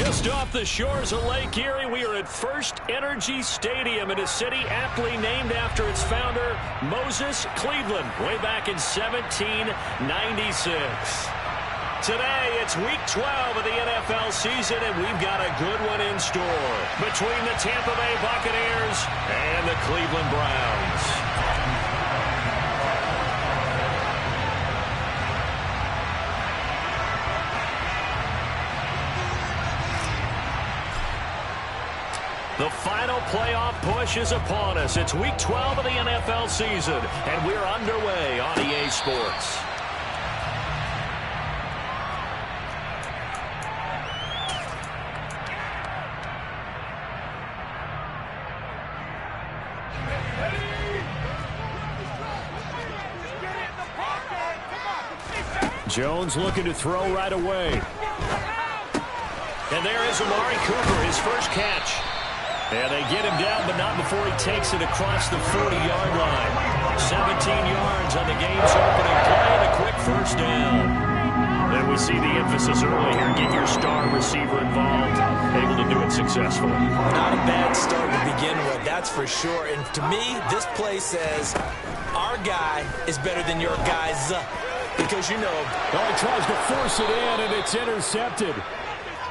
Just off the shores of Lake Erie, we are at First Energy Stadium in a city aptly named after its founder, Moses Cleveland, way back in 1796. Today, it's Week 12 of the NFL season, and we've got a good one in store between the Tampa Bay Buccaneers and the Cleveland Browns. The final playoff push is upon us. It's Week 12 of the NFL season, and we're underway on EA Sports. Jones looking to throw right away. And there is Amari Cooper, his first catch. And they get him down, but not before he takes it across the 40-yard line. 17 yards on the game's opening play and a quick first down. And we see the emphasis early here. Get your star receiver involved. Able to do it successfully. Not a bad start to begin with, that's for sure. And to me, this play says, our guy is better than your guy's. Because you know, well, he tries to force it in, and it's intercepted.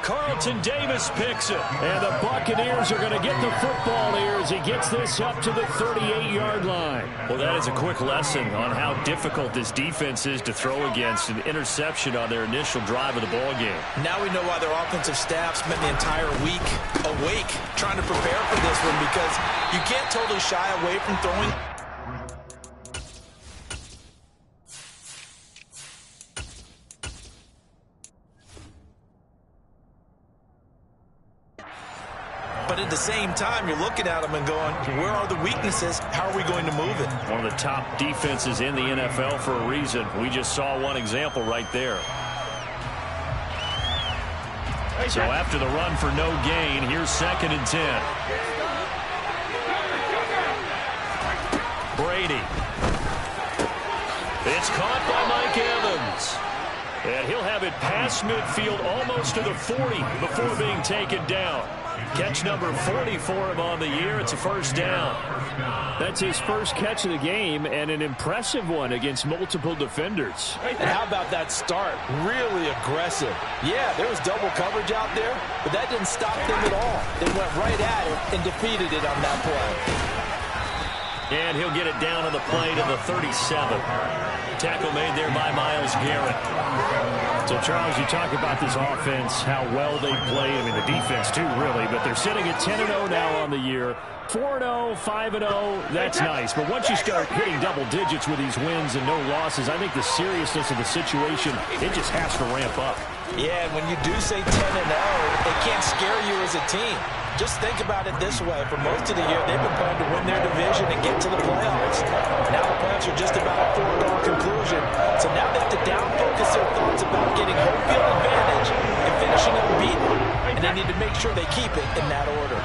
Carlton Davis picks it. And the Buccaneers are going to get the football here as he gets this up to the 38-yard line. Well, that is a quick lesson on how difficult this defense is to throw against. An interception on their initial drive of the ball game. Now we know why their offensive staff spent the entire week awake trying to prepare for this one, because you can't totally shy away from throwing. But at the same time, you're looking at them and going, where are the weaknesses? How are we going to move it? One of the top defenses in the NFL for a reason. We just saw one example right there. So after the run for no gain, here's 2nd and 10. Brady. It's caught by Mike Evans. And he'll have it past midfield almost to the 40 before being taken down. Catch number 40 for him on the year. It's a first down. That's his first catch of the game, and an impressive one against multiple defenders. And how about that start? Really aggressive. Yeah, there was double coverage out there, but that didn't stop them at all. They went right at it and defeated it on that play. And he'll get it down on the play to the 37. Tackle made there by Myles Garrett. So, Charles, you talk about this offense, how well they play. I mean, the defense, too, really. But they're sitting at 10-0 now on the year. 4-0, 5-0, that's nice. But once you start hitting double digits with these wins and no losses, I think the seriousness of the situation, it just has to ramp up. Yeah, and when you do say 10-0, it can't scare you as a team. Just think about it this way. For most of the year, they've been playing to win their division and get to the playoffs. Now the playoffs are just about a foregone conclusion. So now they have to down-focus their thoughts about getting home field advantage and finishing unbeaten. And they need to make sure they keep it in that order.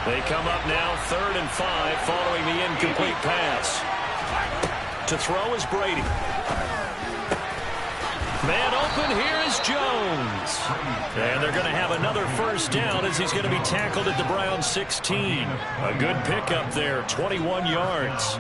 They come up now 3rd and 5 following the incomplete pass. To throw is Brady. Man open, here is Jones. And they're going to have another first down as he's going to be tackled at the Browns 16. A good pickup there, 21 yards.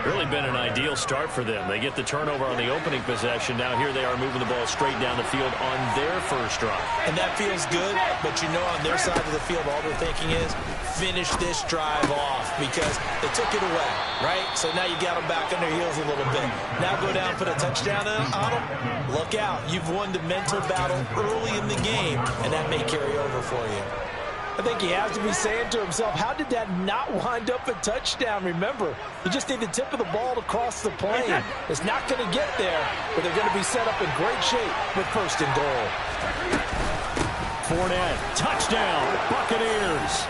Really been an ideal start for them. They get the turnover on the opening possession. Now here they are moving the ball straight down the field on their first drive. And that feels good, but you know on their side of the field all they're thinking is finish this drive off because they took it away, right? So now you got them back on their heels a little bit. Now go down, put a touchdown on them. Look out. You've won the mental battle early in the game, and that may carry over for you. I think he has to be saying to himself, how did that not wind up a touchdown? Remember, you just need the tip of the ball to cross the plane. It's not going to get there, but they're going to be set up in great shape with 1st and goal. Fournette, touchdown, Buccaneers.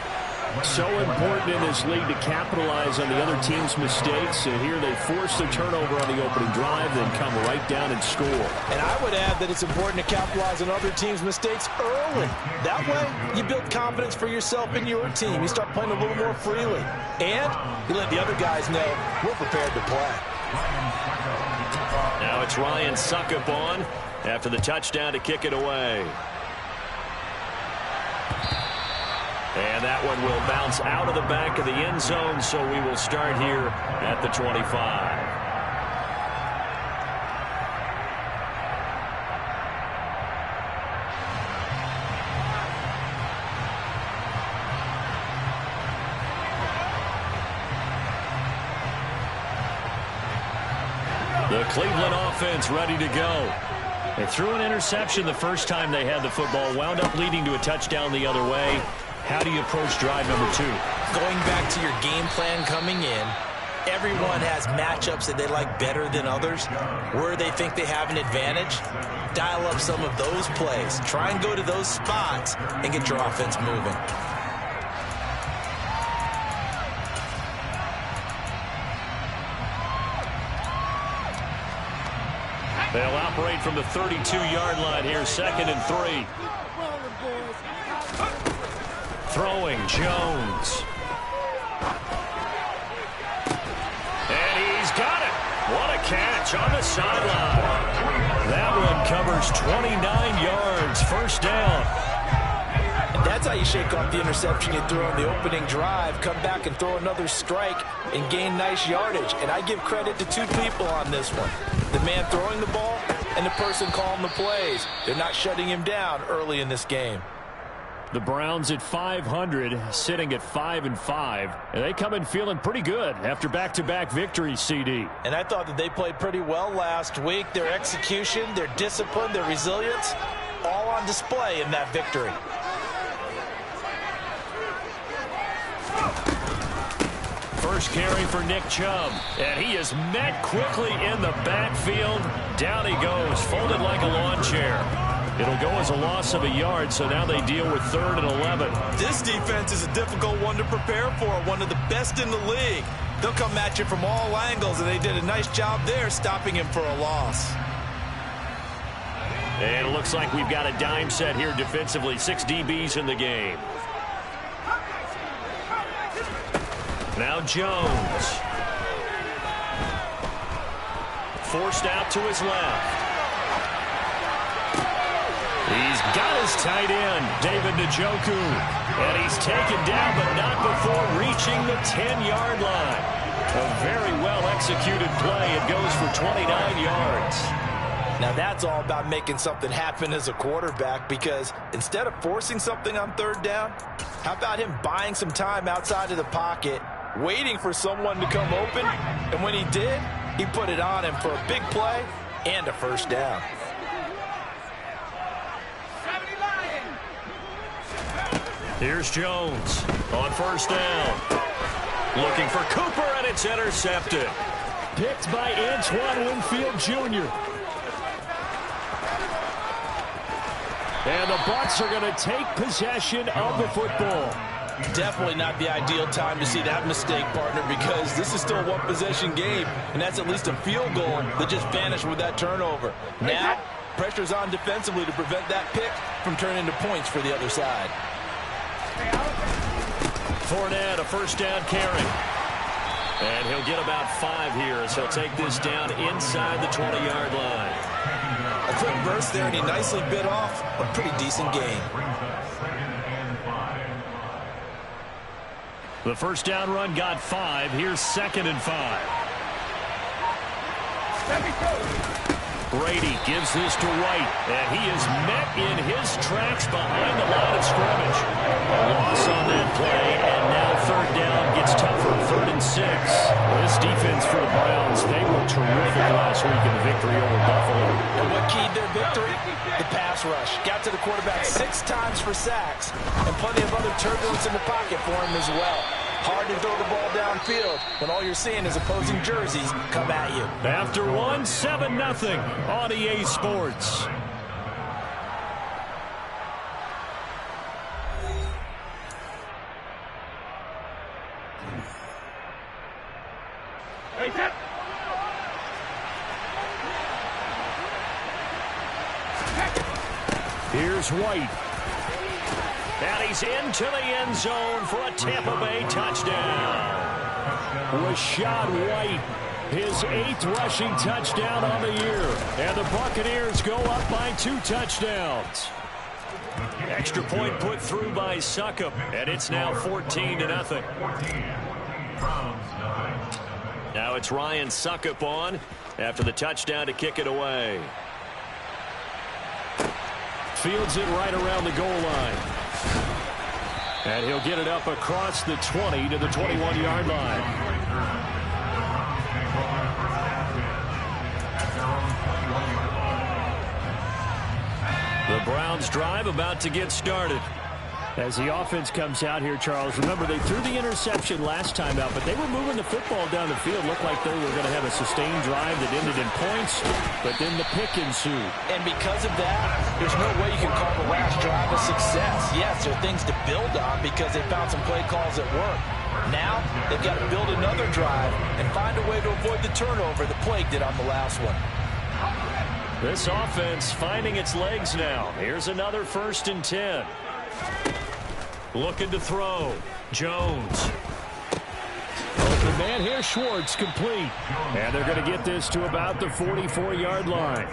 So important in this league to capitalize on the other team's mistakes. And here they force the turnover on the opening drive, then come right down and score. And I would add that it's important to capitalize on other teams' mistakes early. That way, you build confidence for yourself and your team. You start playing a little more freely. And you let the other guys know we're prepared to play. Now it's Ryan Suckup on after the touchdown to kick it away. And that one will bounce out of the back of the end zone, so we will start here at the 25. The Cleveland offense ready to go. They threw an interception the first time they had the football, wound up leading to a touchdown the other way. How do you approach drive number 2? Going back to your game plan coming in, everyone has matchups that they like better than others. Where they think they have an advantage, dial up some of those plays. Try and go to those spots and get your offense moving. They'll operate from the 32-yard line here, 2nd and 3. Throwing, Jones. And he's got it. What a catch on the sideline. That one covers 29 yards, 1st down. That's how you shake off the interception you threw on the opening drive, come back and throw another strike and gain nice yardage. And I give credit to 2 people on this one. The man throwing the ball and the person calling the plays. They're not shutting him down early in this game. The Browns at 500, sitting at 5-5. And they come in feeling pretty good after back-to-back victories, CD. And I thought that they played pretty well last week. Their execution, their discipline, their resilience, all on display in that victory. First carry for Nick Chubb, and he is met quickly in the backfield. Down he goes, folded like a lawn chair. It'll go as a loss of a yard, so now they deal with 3rd and 11. This defense is a difficult one to prepare for, one of the best in the league. They'll come at you from all angles, and they did a nice job there stopping him for a loss. And it looks like we've got a dime set here defensively, 6 DBs in the game. Now Jones. Forced out to his left. He's got his tight end, David Njoku. And he's taken down, but not before reaching the 10-yard line. A very well-executed play. It goes for 29 yards. Now that's all about making something happen as a quarterback, because instead of forcing something on 3rd down, how about him buying some time outside of the pocket, waiting for someone to come open, and when he did, he put it on him for a big play and a 1st down. Here's Jones on 1st down. Looking for Cooper, and it's intercepted. Picked by Antoine Winfield Jr. And the Bucs are going to take possession of the football. Definitely not the ideal time to see that mistake, partner, because this is still a one-possession game, and that's at least a field goal that just vanished with that turnover. Now, pressure's on defensively to prevent that pick from turning into points for the other side. Fournette, a 1st down carry. And he'll get about 5 here as he'll take this down inside the 20-yard line. A quick burst there, and he nicely bit off a pretty decent gain. The 1st down run got 5. Here's 2nd and 5. Brady gives this to White, and he is met in his tracks behind the line of scrimmage. A loss on that play, and now 3rd down gets tougher, 3rd and 6. This defense for the Browns, they were terrific last week in the victory over Buffalo. And what keyed their victory? The pass rush. Got to the quarterback 6 times for sacks, and plenty of other turbulence in the pocket for him as well. Hard to throw the ball downfield when all you're seeing is opposing jerseys come at you. After one, 7-0 on EA Sports. Here's White. And he's into the end zone for a Tampa Bay touchdown. Rashad White, his 8th rushing touchdown on the year. And the Buccaneers go up by 2 touchdowns. Extra point put through by Succop, and it's now 14-0. Now it's Ryan Succop on after the touchdown to kick it away. Fields it right around the goal line. And he'll get it up across the 20 to the 21-yard line. The Browns drive about to get started. As the offense comes out here, Charles, remember they threw the interception last time out, but they were moving the football down the field. Looked like they were going to have a sustained drive that ended in points, but then the pick ensued. And because of that, there's no way you can call the last drive a success. Yes, there are things to build on because they found some play calls that work. Now, they've got to build another drive and find a way to avoid the turnover that plagued it on the last one. This offense finding its legs now. Here's another 1st and 10. Looking to throw. Jones. Open man here. Schwartz complete. And they're going to get this to about the 44-yard line.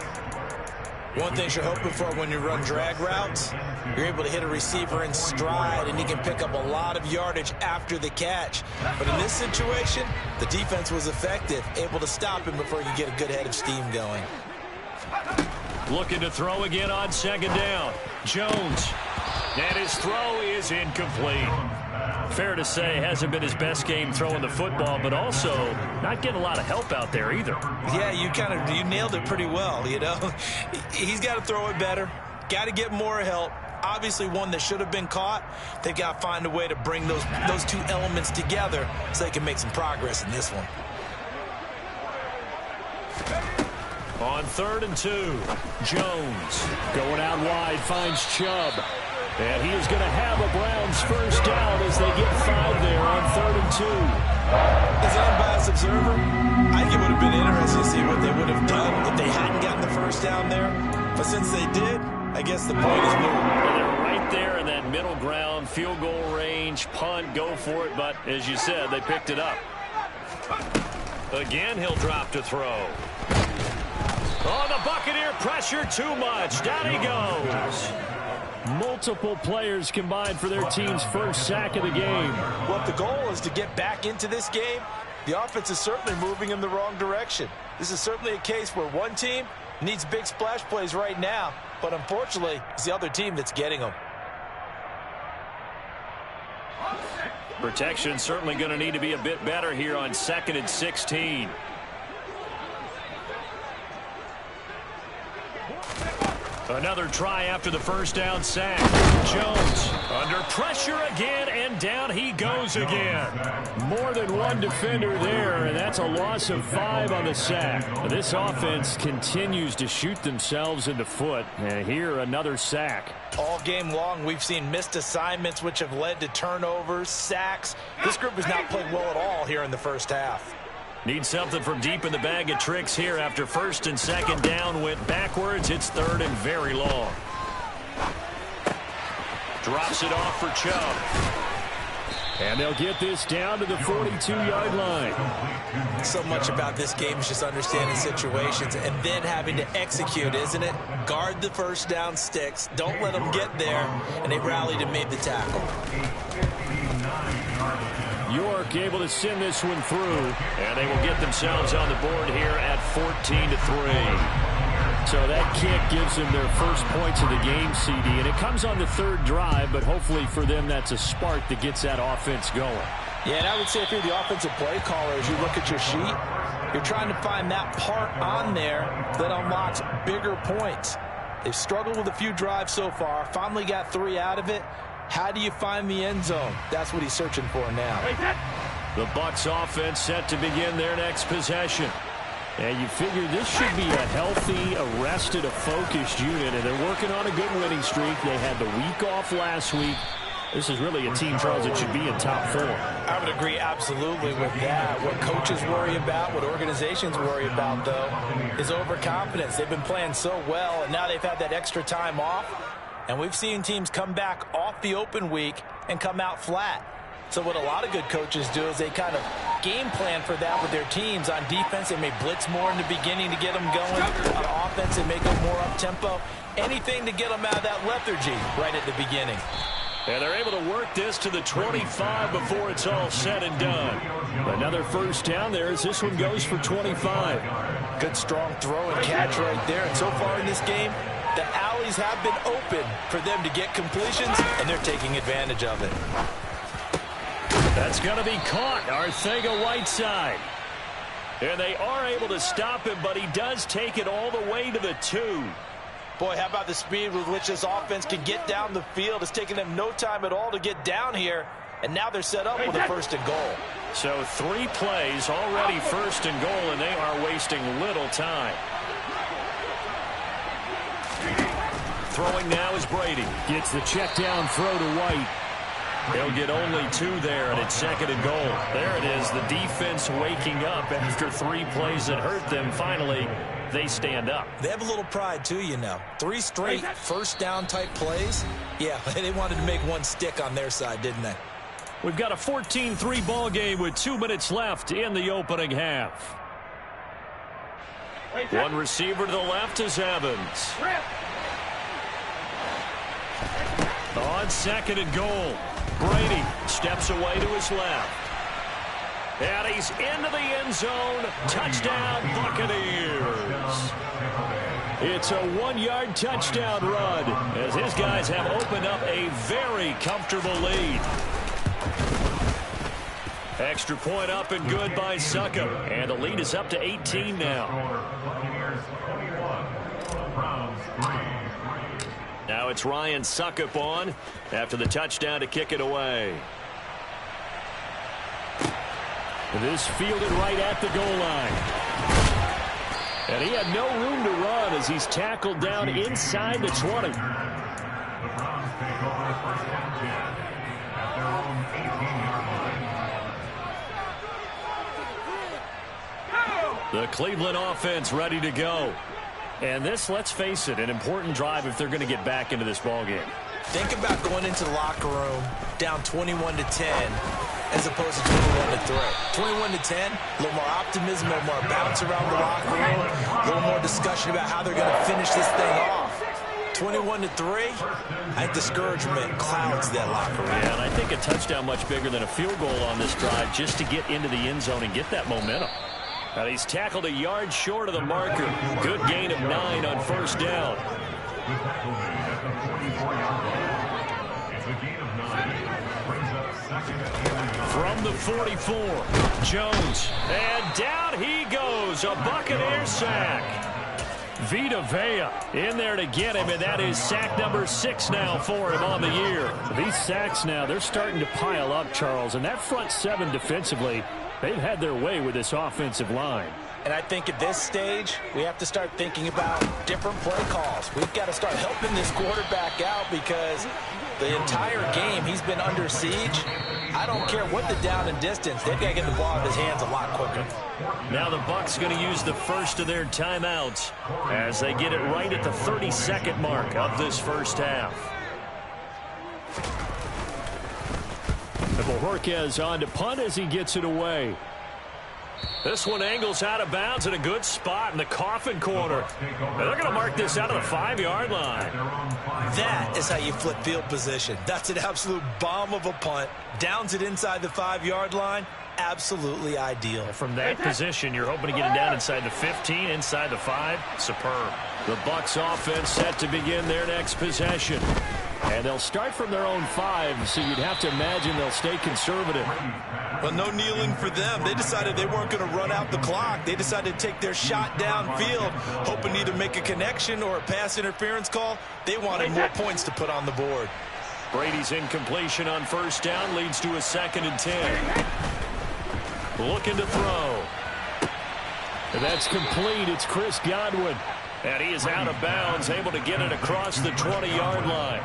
One thing you're hoping for when you run drag routes, you're able to hit a receiver in stride, and he can pick up a lot of yardage after the catch. But in this situation, the defense was effective, able to stop him before he could get a good head of steam going. Looking to throw again on 2nd down. Jones. And his throw is incomplete. Fair to say, hasn't been his best game throwing the football, but also not getting a lot of help out there either. Yeah, you nailed it pretty well, you know. He's got to throw it better. Got to get more help. Obviously one that should have been caught. They've got to find a way to bring those two elements together so they can make some progress in this one. On 3rd and 2, Jones going out wide, finds Chubb. And he is going to have a Browns first down as they get 5 there on 3rd and 2. As an unbiased observer, I think it would have been interesting to see what they would have done if they hadn't gotten the first down there. But since they did, I guess the point is moved. And they're right there in that middle ground, field goal range, punt, go for it. But as you said, they picked it up. Again, he'll drop to throw. Oh, the Buccaneer pressure too much. Down he goes. Multiple players combined for their team's first sack of the game. Well, if the goal is to get back into this game, the offense is certainly moving in the wrong direction. This is certainly a case where one team needs big splash plays right now, but unfortunately, it's the other team that's getting them. Protection certainly going to need to be a bit better here on 2nd and 16. Another try after the first down sack. Jones under pressure again, and down he goes again. More than one defender there, and that's a loss of 5 on the sack. This offense continues to shoot themselves in the foot, and here another sack. All game long, we've seen missed assignments, which have led to turnovers, sacks. This group has not played well at all here in the first half. Need something from deep in the bag of tricks here after 1st and 2nd down went backwards. It's 3rd and very long. Drops it off for Chubb. And they'll get this down to the 42-yard line. So much about this game is just understanding situations and then having to execute, isn't it? Guard the first down sticks. Don't let them get there. And they rallied and made the tackle. York able to send this one through, and they will get themselves on the board here at 14-3. So that kick gives them their first points of the game, CD, and it comes on the 3rd drive, but hopefully for them that's a spark that gets that offense going. Yeah, and I would say if you're the offensive play caller, as you look at your sheet, you're trying to find that part on there that unlocks bigger points. They've struggled with a few drives so far, finally got 3 out of it. How do you find the end zone? That's what he's searching for now. The Bucs offense set to begin their next possession. And you figure this should be a healthy, arrested, a focused unit, and they're working on a good winning streak. They had the week off last week. This is really a team, Charles, that should be in top 4. I would agree absolutely with that. What coaches worry about, what organizations worry about, though, is overconfidence. They've been playing so well, and now they've had that extra time off. And we've seen teams come back off the open week and come out flat. So what a lot of good coaches do is they kind of game plan for that with their teams. On defense, they may blitz more in the beginning to get them going. On offense, they may go more up-tempo. Anything to get them out of that lethargy right at the beginning. And they're able to work this to the 25 before it's all said and done. Another first down there as this one goes for 25. Good strong throw and catch right there. And so far in this game, the alleys have been open for them to get completions, and they're taking advantage of it. That's going to be caught. Arcega-Whiteside. And they are able to stop him, but he does take it all the way to the 2. Boy, how about the speed with which this offense can get down the field? It's taken them no time at all to get down here, and now they're set up with a first and goal. So 3 plays already first and goal, and they are wasting little time. Throwing now is Brady. Gets the check down throw to White. He'll get only 2 there, and it's second and goal. There it is, the defense waking up after 3 plays that hurt them. Finally, they stand up. They have a little pride, too, you know. 3 straight first down type plays. Yeah, they wanted to make one stick on their side, didn't they? We've got a 14-3 ball game with 2 minutes left in the opening half. One receiver to the left is Evans. On second and goal, Brady steps away to his left. And he's into the end zone. Touchdown, Buccaneers. It's a 1-yard touchdown run as his guys have opened up a very comfortable lead. Extra point up and good by Succop. And the lead is up to 18 now. Now it's Ryan Succop on after the touchdown to kick it away. This fielded right at the goal line. And he had no room to run as he's tackled down inside the 20. The Cleveland offense ready to go. And this, let's face it, an important drive if they're going to get back into this ballgame. Think about going into the locker room down 21-10 as opposed to 21-3. 21-10, a little more optimism, a little more bounce around the locker room, a little more discussion about how they're going to finish this thing off. 21-3, I think discouragement clouds that locker room. Yeah, and I think a touchdown much bigger than a field goal on this drive just to get into the end zone and get that momentum. And he's tackled a yard short of the marker. Good gain of 9 on first down. From the 44, Jones. And down he goes. A Buccaneer sack. Vita Vea in there to get him, and that is sack number 6 now for him on the year. These sacks now, they're starting to pile up, Charles. And that front 7 defensively, they've had their way with this offensive line. And I think at this stage, we have to start thinking about different play calls. We've got to start helping this quarterback out because the entire game he's been under siege. I don't care what the down and distance. They've got to get the ball in his hands a lot quicker. Now the Bucs going to use the first of their timeouts as they get it right at the 32nd mark of this first half. Bojorquez on to punt as he gets it away. This one angles out of bounds in a good spot in the coffin corner. And they're going to mark this out of the 5-yard line. That is how you flip field position. That's an absolute bomb of a punt. Downs it inside the 5-yard line. Absolutely ideal. From that position, you're hoping to get it down inside the 15, inside the 5. Superb. The Bucs offense set to begin their next possession. And they'll start from their own 5, so you'd have to imagine they'll stay conservative. Well, no kneeling for them. They decided they weren't going to run out the clock. They decided to take their shot downfield, hoping either make a connection or a pass interference call. They wanted more points to put on the board. Brady's incompletion on first down leads to a 2nd and 10. Looking to throw. And that's complete. It's Chris Godwin. And he is out of bounds, able to get it across the 20-yard line.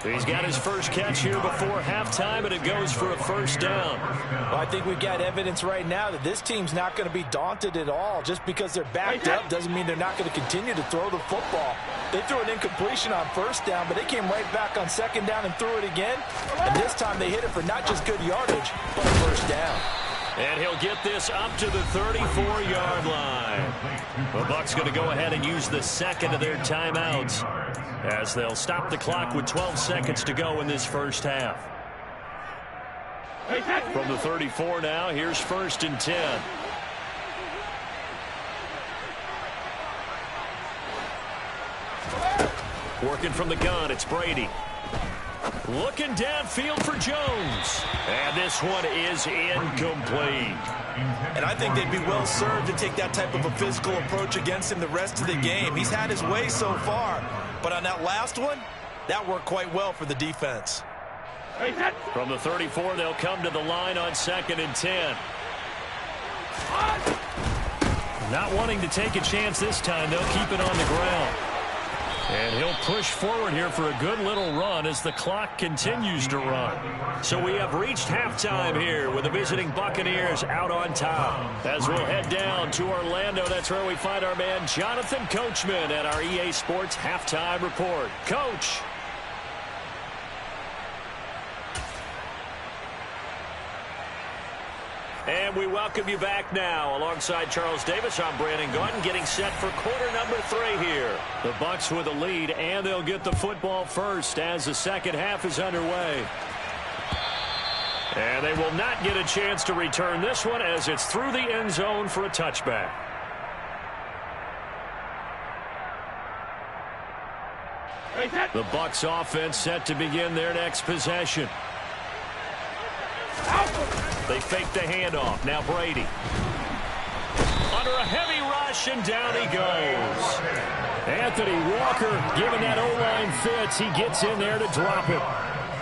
He's got his first catch here before halftime, and it goes for a first down. Well, I think we've got evidence right now that this team's not going to be daunted at all. Just because they're backed up doesn't mean they're not going to continue to throw the football. They threw an incompletion on first down, but they came right back on second down and threw it again. And this time they hit it for not just good yardage, but a first down. And he'll get this up to the 34-yard line. The Bucs going to go ahead and use the second of their timeouts. as they'll stop the clock with 12 seconds to go in this first half. From the 34 now, here's 1st and 10. Working from the gun, it's Brady. Looking downfield for Jones. And this one is incomplete. And I think they'd be well served to take that type of a physical approach against him the rest of the game. He's had his way so far. But on that last one, that worked quite well for the defense. From the 34, they'll come to the line on 2nd and 10. Not wanting to take a chance this time, they'll keep it on the ground. And he'll push forward here for a good little run as the clock continues to run. So we have reached halftime here with the visiting Buccaneers out on top. As we'll head down to Orlando, that's where we find our man Jonathan Coachman at our EA Sports Halftime Report. Coach. And we welcome you back now. Alongside Charles Davis, I'm Brandon Gordon, getting set for quarter number 3 here. The Bucs with a lead, and they'll get the football first as the second half is underway. And they will not get a chance to return this one as it's through the end zone for a touchback. The Bucs offense set to begin their next possession. They fake the handoff. Now Brady. Under a heavy rush, and down he goes. Anthony Walker giving that O-line fits. He gets in there to drop it.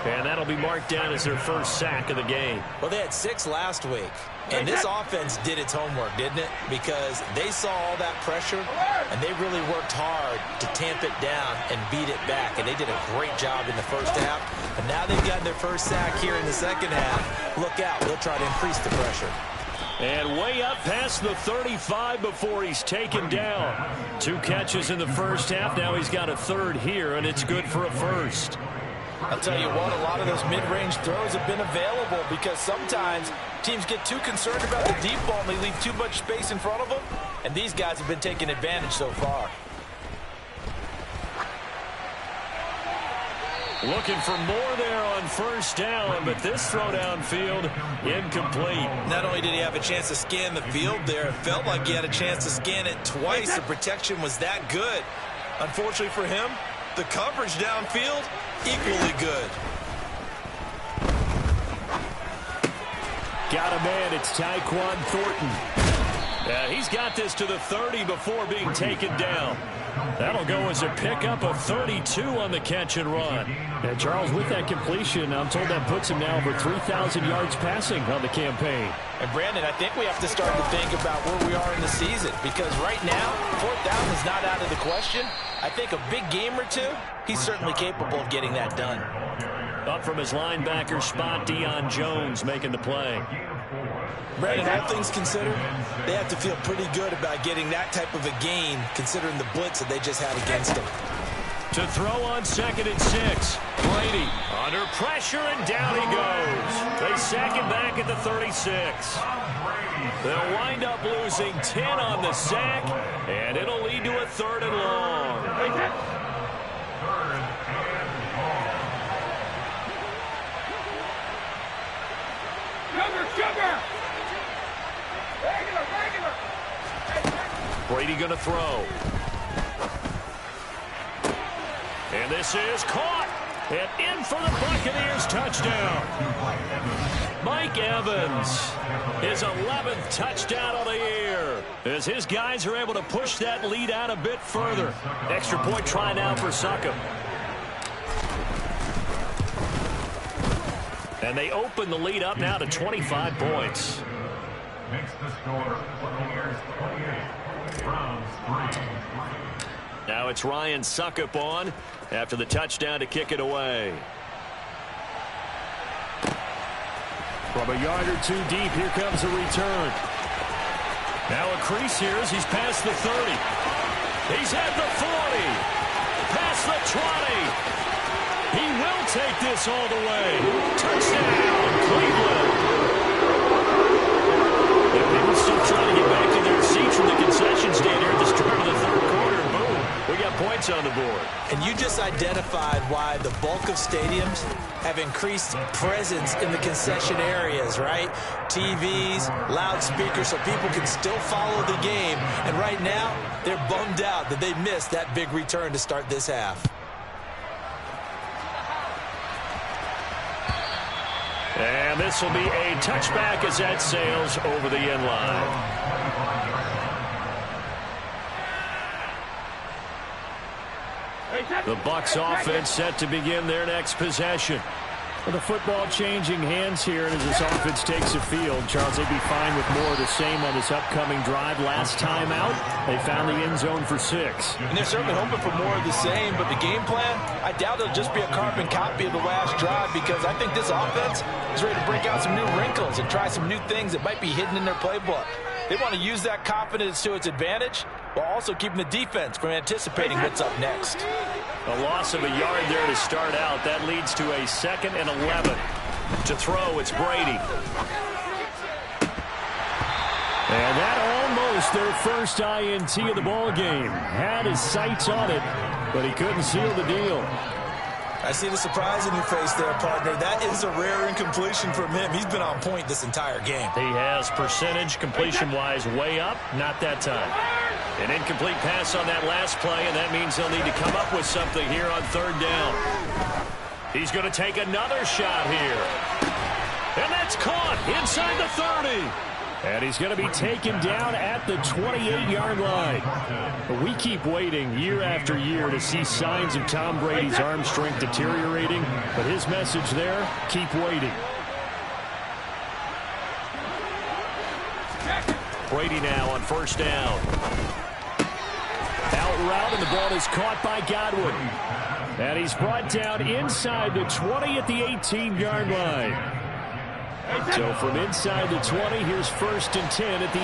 And that'll be marked down as their first sack of the game. Well, they had 6 last week. And this offense did its homework, didn't it? Because they saw all that pressure, and they really worked hard to tamp it down and beat it back. And they did a great job in the first half. And now they've gotten their first sack here in the second half. Look out. They'll try to increase the pressure. And way up past the 35 before he's taken down. 2 catches in the first half. Now he's got a third here, and it's good for a first. I'll tell you what, a lot of those mid-range throws have been available because sometimes teams get too concerned about the deep ball and they leave too much space in front of them, and these guys have been taking advantage so far. Looking for more there on first down, but this throw downfield incomplete. Not only did he have a chance to scan the field there, it felt like he had a chance to scan it twice. The protection was that good. Unfortunately for him, the coverage downfield, equally good. Got a man, it's Tyquan Thornton. He's got this to the 30 before being taken down. That'll go as a pickup of 32 on the catch and run. And Charles, with that completion, I'm told that puts him now over 3,000 yards passing on the campaign. And Brandon, I think we have to start to think about where we are in the season, because right now, 4th down is not out of the question. I think a big game or 2, he's certainly capable of getting that done. Up from his linebacker spot, Deion Jones making the play. Brandon, all things considered, they have to feel pretty good about getting that type of a gain, considering the blitz that they just had against them. To throw on 2nd and 6. Brady under pressure, and down he goes. They sack him back at the 36. They'll wind up losing 10 on the sack, and it'll lead to a 3rd and long. Brady going to throw. And this is caught. And in for the Buccaneers touchdown. Mike Evans, his 11th touchdown of the year, as his guys are able to push that lead out a bit further. Extra point try now for Succop. And they open the lead up now to 25 points. Makes the score Buccaneers 28, Browns 3. Now it's Ryan Succop on after the touchdown to kick it away. From a yard or 2 deep, here comes a return. Now a crease here as he's past the 30. He's at the 40. Past the 20. He will take this all the way. Touchdown, Cleveland. And they were still trying to get back to their seats from the concession stand here at the start of the 3rd quarter. Boom. We got points points on the board. And you just identified why the bulk of stadiums have increased presence in the concession areas, right? TVs, loudspeakers, so people can still follow the game. And right now, they're bummed out that they missed that big return to start this half. And this will be a touchback as that sails over the end line. The Bucs offense set to begin their next possession. Well, the football changing hands here, and as this offense takes the field, Charles, they'd be fine with more of the same on this upcoming drive. Last time out, they found the end zone for 6. And they're certainly hoping for more of the same, but the game plan, I doubt it'll just be a carbon copy of the last drive, because I think this offense is ready to break out some new wrinkles and try some new things that might be hidden in their playbook. They want to use that confidence to its advantage while also keeping the defense from anticipating what's up next. A loss of a yard there to start out. That leads to a 2nd and 11. To throw, it's Brady. And that almost their first INT of the ball game. Had his sights on it, but he couldn't seal the deal. I see the surprise in your face there, partner. That is a rare incompletion from him. He's been on point this entire game. He has percentage completion-wise way up. Not that time. An incomplete pass on that last play, and that means they'll need to come up with something here on 3rd down. He's going to take another shot here. And that's caught inside the 30. And he's going to be taken down at the 28-yard line. But we keep waiting year after year to see signs of Tom Brady's arm strength deteriorating. But his message there, keep waiting. Brady now on 1st down. Out route, and the ball is caught by Godwin. And he's brought down inside the 20 at the 18-yard line. So from inside the 20, here's 1st and 10 at the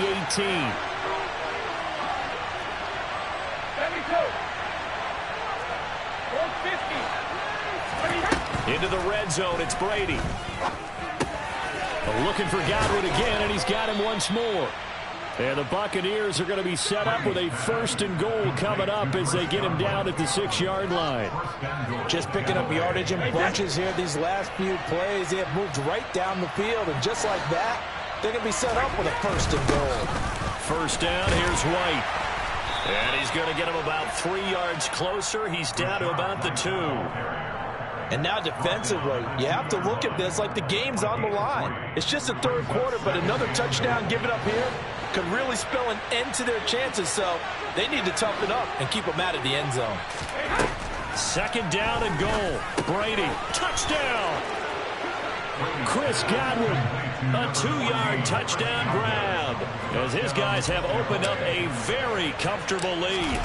18. Into the red zone, it's Brady. Looking for Godwin again, and he's got him once more. And the Buccaneers are going to be set up with a 1st and goal coming up as they get him down at the 6-yard line. Just picking up yardage in bunches here. These last few plays, they have moved right down the field. And just like that, they're going to be set up with a 1st and goal. 1st down, here's White. And he's going to get him about 3 yards closer. He's down to about the 2. And now defensively, you have to look at this like the game's on the line. It's just the 3rd quarter, but another touchdown given up here could really spell an end to their chances, so they need to toughen up and keep them out of the end zone. 2nd down and goal. Brady, touchdown! Chris Godwin, a 2-yard touchdown grab, as his guys have opened up a very comfortable lead.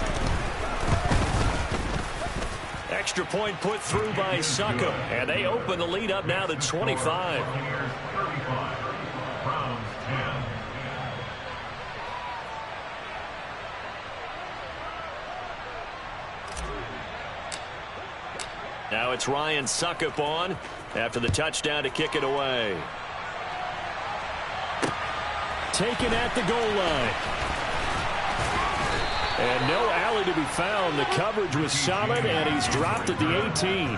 Extra point put through by Suckup, and they open the lead up now to 25. Now it's Ryan Suckup on after the touchdown to kick it away. Taken at the goal line. And no alley to be found. The coverage was solid, and he's dropped at the 18.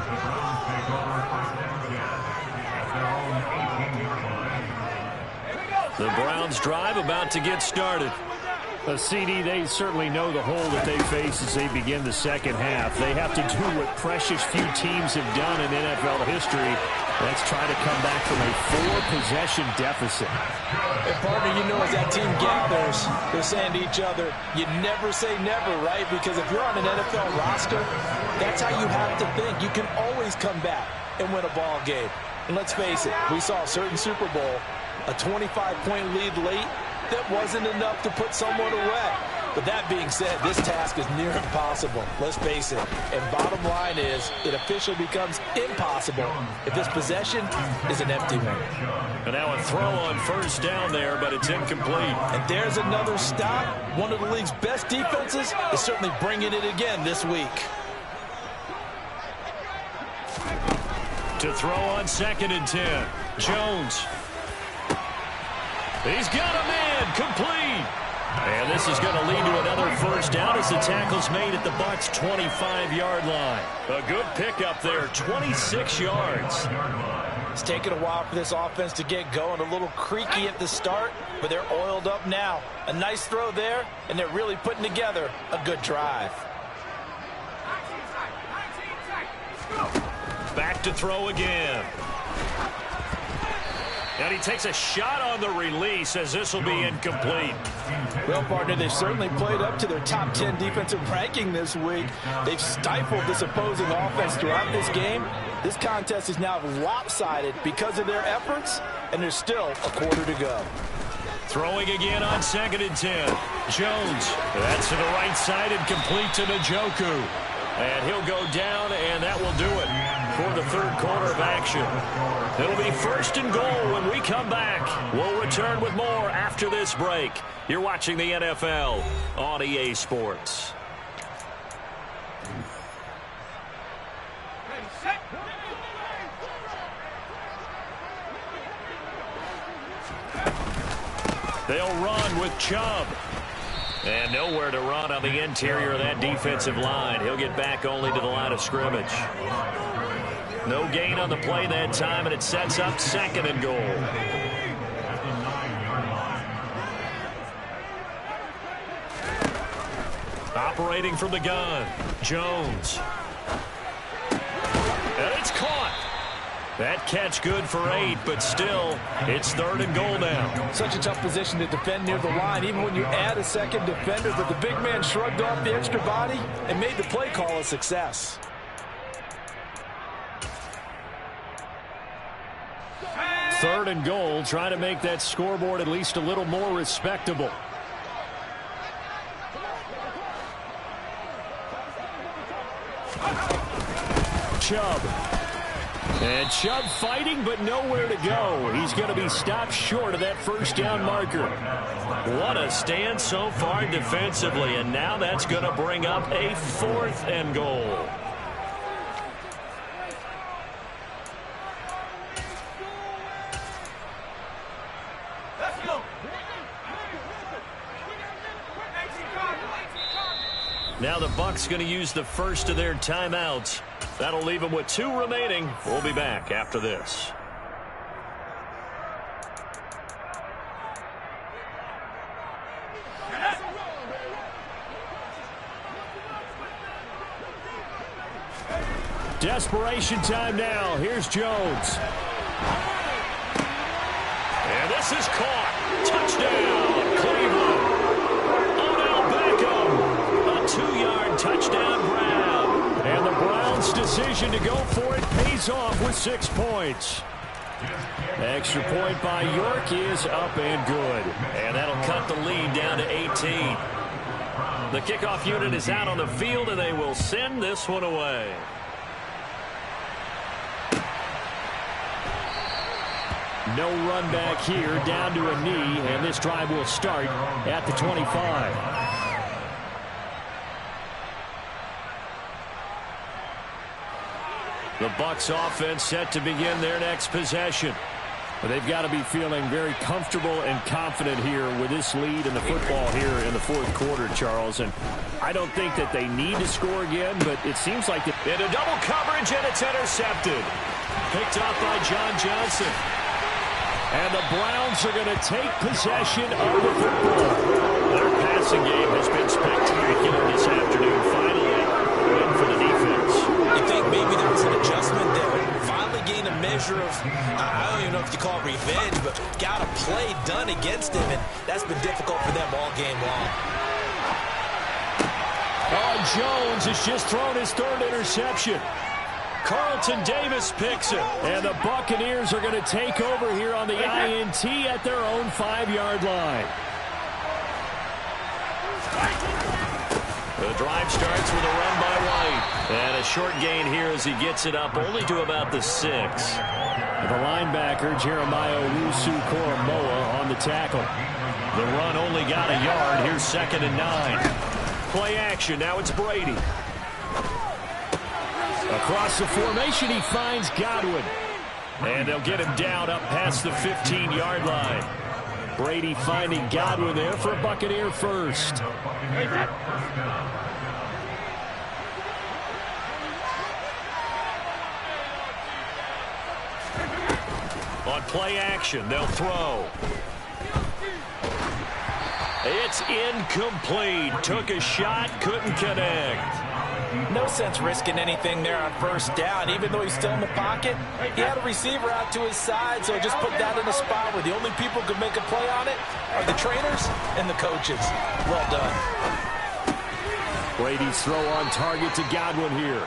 The Browns drive about to get started. CD, they certainly know the hole that they face as they begin the 2nd half. They have to do what precious few teams have done in NFL history. Let's try to come back from a 4-possession deficit. Hey, partner, you know as that team gathers, they're saying to each other, you never say never, right? Because if you're on an NFL roster, that's how you have to think. You can always come back and win a ball game. And let's face it, we saw a certain Super Bowl, a 25-point lead late, that wasn't enough to put someone away. But that being said, this task is near impossible. Let's face it. And bottom line is, it officially becomes impossible if this possession is an empty one. And now a throw on 1st down there, but it's incomplete. And there's another stop. One of the league's best defenses is certainly bringing it again this week. To throw on 2nd and 10. Jones. He's got a man complete. And this is going to lead to another first down as the tackle's made at the Bucs' 25-yard line. A good pickup there, 26 yards. It's taken a while for this offense to get going. A little creaky at the start, but they're oiled up now. A nice throw there, and they're really putting together a good drive. Back to throw again. And he takes a shot on the release as this will be incomplete. Well, partner, they've certainly played up to their top 10 defensive ranking this week. They've stifled this opposing offense throughout this game. This contest is now lopsided because of their efforts, and there's still a quarter to go. Throwing again on 2nd and 10. Jones, that's to the right side and complete to Njoku. And he'll go down, and that will do it for the third quarter of action. It'll be 1st and goal when we come back. We'll return with more after this break. You're watching the NFL on EA Sports. They'll run with Chubb. And nowhere to run on the interior of that defensive line. He'll get back only to the line of scrimmage. No gain on the play that time, and it sets up 2nd and goal. Operating from the gun, Jones. And it's caught. That catch good for 8, but still, it's 3rd and goal now. Such a tough position to defend near the line, even when you add a second defender, but the big man shrugged off the extra body and made the play call a success. Third and goal, trying to make that scoreboard at least a little more respectable. Chubb. And Chubb fighting, but nowhere to go. He's going to be stopped short of that first down marker. What a stand so far defensively, and now that's going to bring up a 4th and goal. Now the Bucs going to use the first of their timeouts. That'll leave them with 2 remaining. We'll be back after this. Desperation time now. Here's Jones. And this is caught. Touchdown, Cleveland. Odell Beckham. A 2-yard touchdown grab. And the Browns' decision to go for it pays off with 6 points. Extra point by York is up and good. And that'll cut the lead down to 18. The kickoff unit is out on the field, and they will send this one away. No run back here, down to a knee, and this drive will start at the 25. The Bucs offense set to begin their next possession. But they've got to be feeling very comfortable and confident here with this lead in the football here in the 4th quarter, Charles. And I don't think that they need to score again, but it seems like into double coverage, and it's intercepted. Picked off by John Johnson. And the Browns are going to take possession of the football. Their passing game has been spectacular this afternoon. Finally, win for the defense. You think maybe there was an adjustment there? Finally gained a measure of, I don't even know if you call it revenge, but got a play done against him, and that's been difficult for them all game long. Oh, Jones has just thrown his 3rd interception. Carlton Davis picks it. And the Buccaneers are going to take over here on the INT at their own 5-yard line. The drive starts with a run by White. And a short gain here as he gets it up only to about the 6. The linebacker, Jeremiah Owusu-Koramoah, on the tackle. The run only got a yard. Here's 2nd and 9. Play action. Now it's Brady. Across the formation, he finds Godwin. And they'll get him down up past the 15-yard line. Brady finding Godwin there for a Buccaneer first. On play action, they'll throw. It's incomplete. Took a shot, couldn't connect. No sense risking anything there on first down. Even though he's still in the pocket, he had a receiver out to his side, so just put that in a spot where the only people who can make a play on it are the trainers and the coaches. Well done. Brady's throw on target to Godwin here.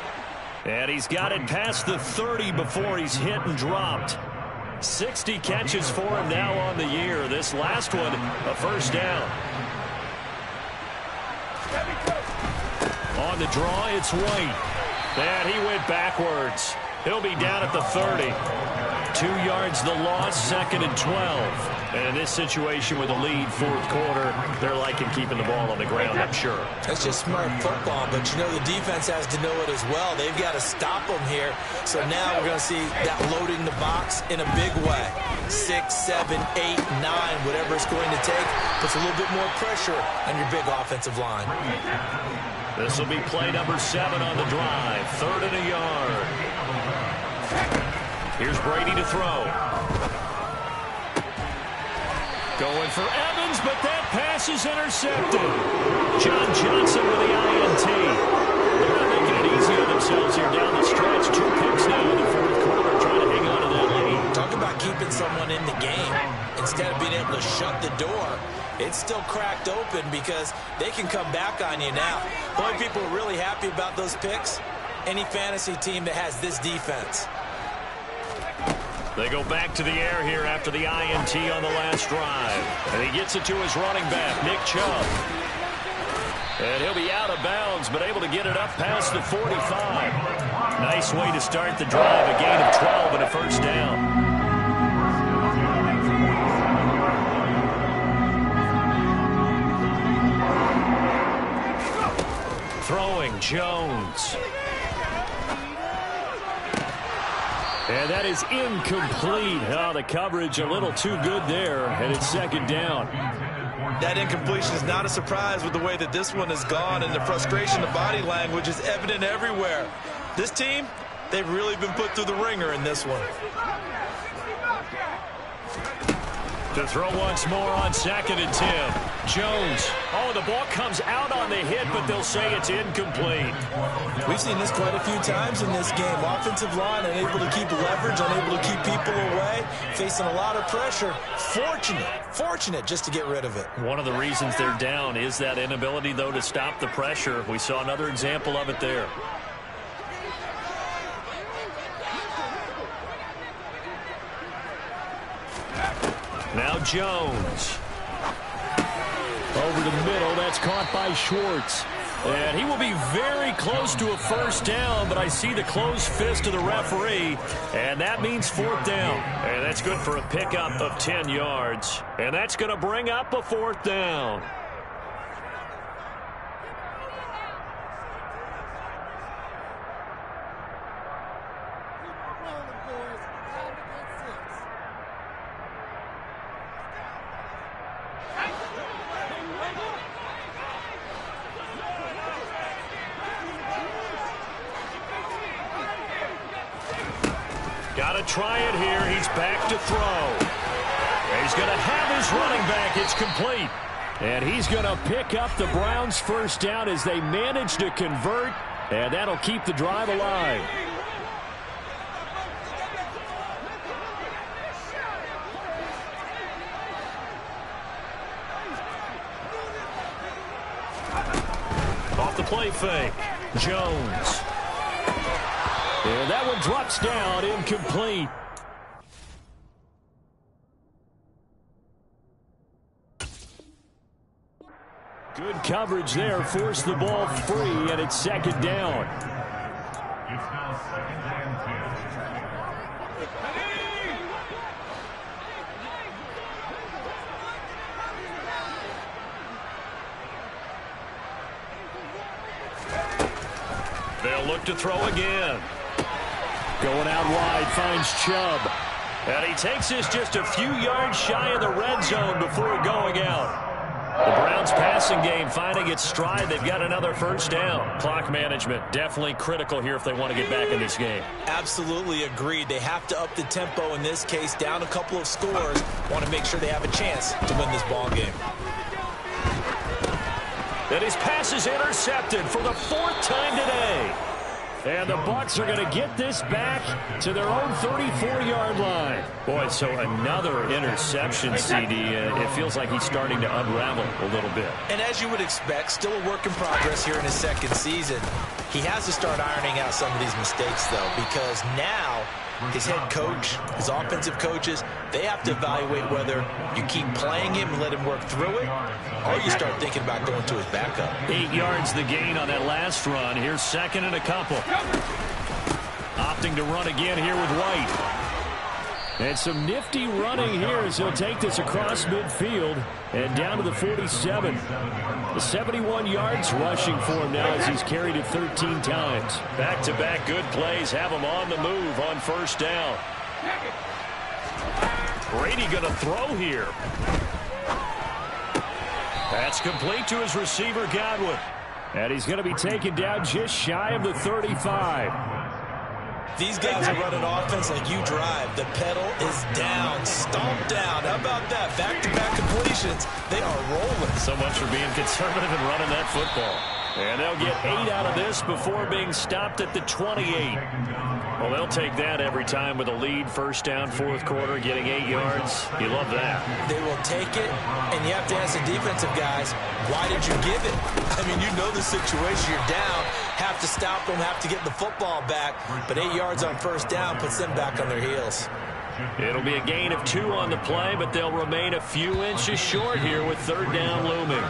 And he's got it past the 30 before he's hit and dropped. 60 catches for him now on the year. This last one, a first down. On the draw, it's White. And he went backwards. He'll be down at the 30. 2 yards the loss, 2nd and 12. And in this situation with a lead, fourth quarter, they're liking keeping the ball on the ground, I'm sure. That's just smart football, but you know the defense has to know it as well. They've got to stop them here. So now we're going to see that loading the box in a big way. 6, 7, 8, 9, whatever it's going to take, puts a little bit more pressure on your big offensive line. This will be play number 7 on the drive. 3rd and a yard. Here's Brady to throw. Going for Evans, but that pass is intercepted. John Johnson with the INT. They're not making it easy on themselves here down the stretch. 2 picks now in the fourth quarter, trying to hang on to that lead. Talk about keeping someone in the game. Instead of being able to shut the door, it's still cracked open because they can come back on you now. The only people are really happy about those picks, any fantasy team that has this defense. They go back to the air here after the INT on the last drive. And he gets it to his running back, Nick Chubb. And he'll be out of bounds, but able to get it up past the 45. Nice way to start the drive, a gain of 12 and a first down. Throwing, Jones. And that is incomplete. Oh, the coverage a little too good there, and it's 2nd down. That incompletion is not a surprise with the way that this one has gone, and the frustration, the body language is evident everywhere. This team, they've really been put through the ringer in this one. To throw once more on 2nd and 10. Jones. Oh, the ball comes out on the hit, but they'll say it's incomplete. We've seen this quite a few times in this game. Offensive line unable to keep leverage, unable to keep people away, facing a lot of pressure. Fortunate just to get rid of it. One of the reasons they're down is that inability, though, to stop the pressure. We saw another example of it there. Now Jones. Over the middle, that's caught by Schwartz. And he will be very close to a first down, but I see the closed fist of the referee, and that means 4th down. And that's good for a pickup of 10 yards. And that's going to bring up a 4th down. Got to try it here. He's back to throw. He's going to have his running back. It's complete. And he's going to pick up the Browns' first down as they manage to convert. And that'll keep the drive alive. Off the play fake. Jones. And that one drops down, incomplete. Good coverage there, forced the ball free, and it's 2nd down. It's now 2nd and 10. They'll look to throw again. Going out wide, finds Chubb. And he takes this just a few yards shy of the red zone before going out. The Browns passing game finding its stride. They've got another first down. Clock management definitely critical here if they want to get back in this game. Absolutely agreed. They have to up the tempo in this case, down a couple of scores. Want to make sure they have a chance to win this ball game. And his pass is intercepted for the 4th time today. And the Bucs are going to get this back to their own 34-yard line. Boy, so another interception, CD. It feels like he's starting to unravel a little bit. And as you would expect, still a work in progress here in his second season. He has to start ironing out some of these mistakes, though, because now his head coach, his offensive coaches, they have to evaluate whether you keep playing him and let him work through it, or you start thinking about going to his backup. 8 yards the gain on that last run. Here's second and a couple. Opting to run again here with White. And some nifty running here as he'll take this across midfield and down to the 47. The 71 yards rushing for him now as he's carried it 13 times. Back-to-back good plays have him on the move on first down. Brady going to throw here. That's complete to his receiver, Godwin. And he's going to be taken down just shy of the 35. These guys are running offense like you drive. The pedal is down, stomped down. How about that? Back-to-back completions. They are rolling. So much for being conservative and running that football. And they'll get 8 out of this before being stopped at the 28. Well, they'll take that every time with a lead. First down, 4th quarter, getting 8 yards. You love that. They will take it, and you have to ask the defensive guys, why did you give it? I mean, you know the situation. You're down, have to stop them, have to get the football back. But 8 yards on first down puts them back on their heels. It'll be a gain of 2 on the play, but they'll remain a few inches short here with 3rd down looming.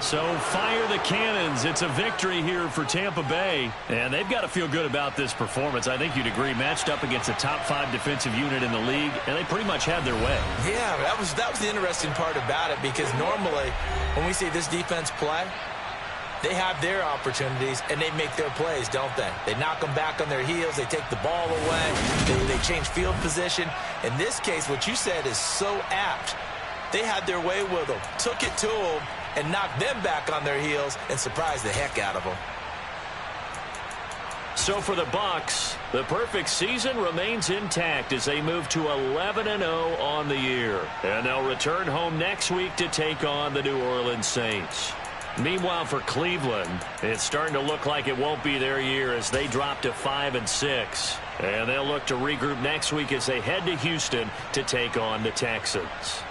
So fire the cannons. It's a victory here for Tampa Bay. And they've got to feel good about this performance. I think you'd agree, matched up against a top 5 defensive unit in the league, and they pretty much had their way. Yeah, that was the interesting part about it, because normally when we see this defense play, they have their opportunities, and they make their plays, don't they? They knock them back on their heels. They take the ball away. They change field position. In this case, what you said is so apt. They had their way with them, took it to them, and knocked them back on their heels and surprised the heck out of them. So for the Bucs, the perfect season remains intact as they move to 11-0 on the year. And they'll return home next week to take on the New Orleans Saints. Meanwhile, for Cleveland, it's starting to look like it won't be their year as they drop to 5-6. And they'll look to regroup next week as they head to Houston to take on the Texans.